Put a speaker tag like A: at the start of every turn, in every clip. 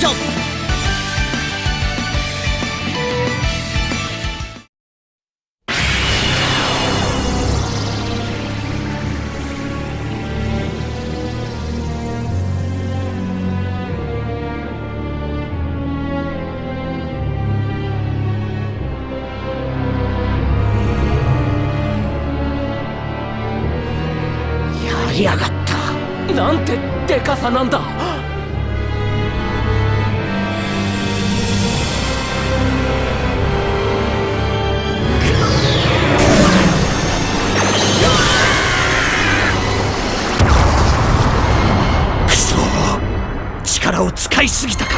A: 長。やりやがった。なんてでかさなんだ。くそ、力を使いすぎたか。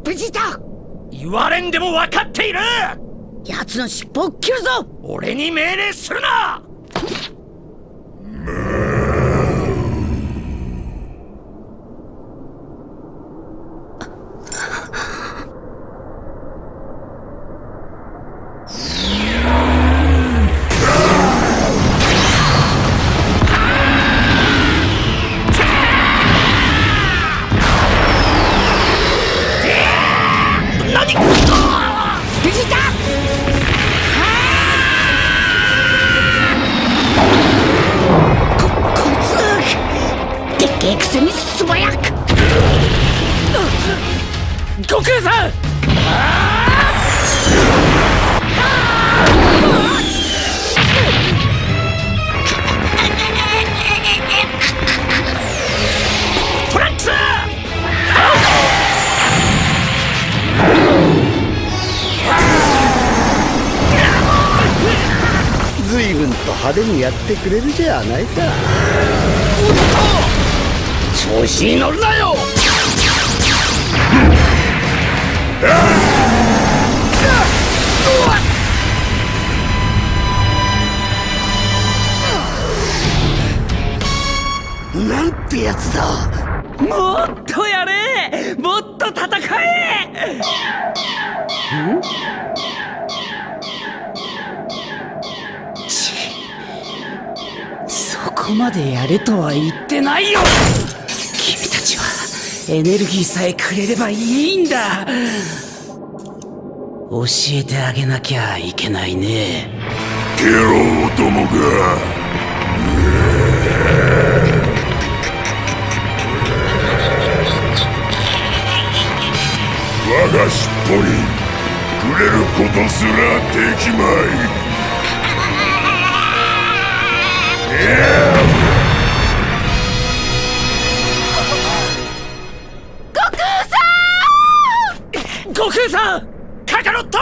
A: 無事だ。言われんでも分かっている。奴の尻尾を切るぞ。俺に命令するな。くせに素早く。悟空さん。トランクス。
B: ずいぶんと派手にやってくれるじゃないか。
A: 調子に乗るなよ。
B: なんてやつだ。
A: もっとやれ。もっと戦え。そこまでやれとは言ってないよ。君たちはエネルギーさえくれればいいんだ。教えてあげなきゃいけないね。
C: ケロどもが。我が尻尾に触れることすらできまい。
A: 悟空さん、カカロット。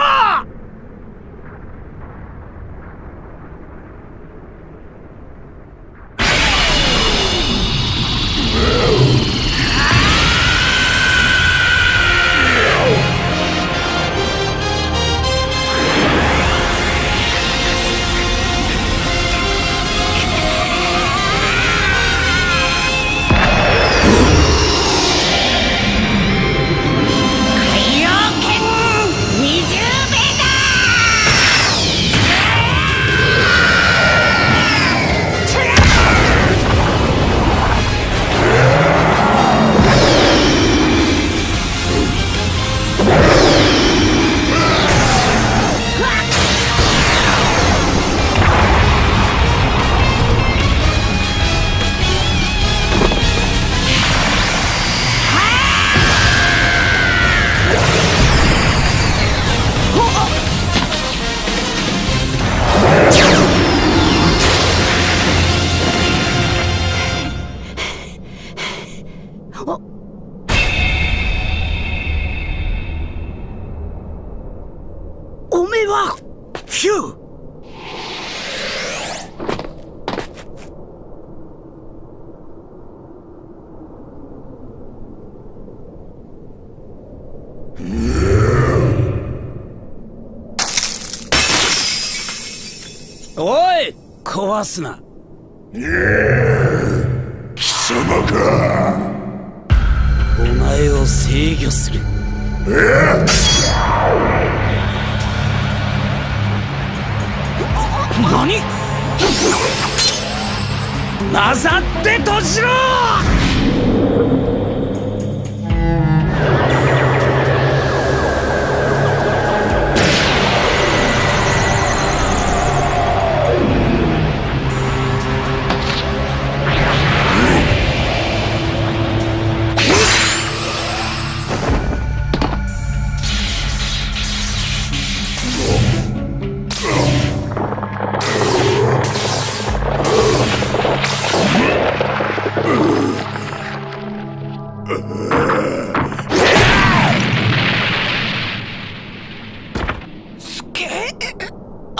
A: おめえは。
B: ヒュー。
A: わすな。
C: 貴様か。
A: お前を制御する。何？混ざって閉じろ！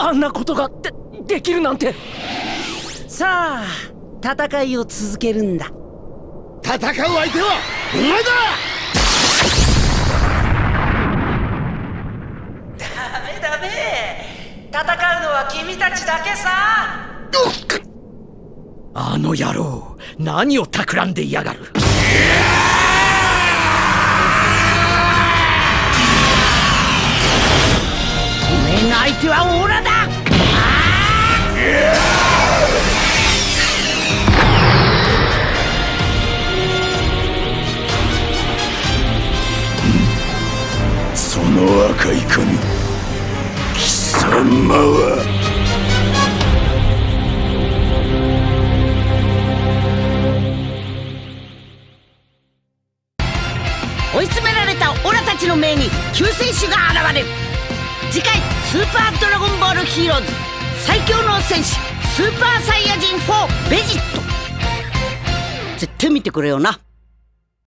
A: あんなことができるなんて。さあ、戦いを続けるんだ。
B: 戦う相手はお前だ。
A: ダメダメ、戦うのは君たちだけさ。あの野郎、何を企んでいやがる。おめえの相手はオラだ。
C: その赤い髪、貴様は。
D: 追い詰められたオラたちの命に救世主が現れる。次回スーパードラゴンボールヒーローズ最強の戦士スーパーサイヤ人4ベジット。絶対見てくれよな。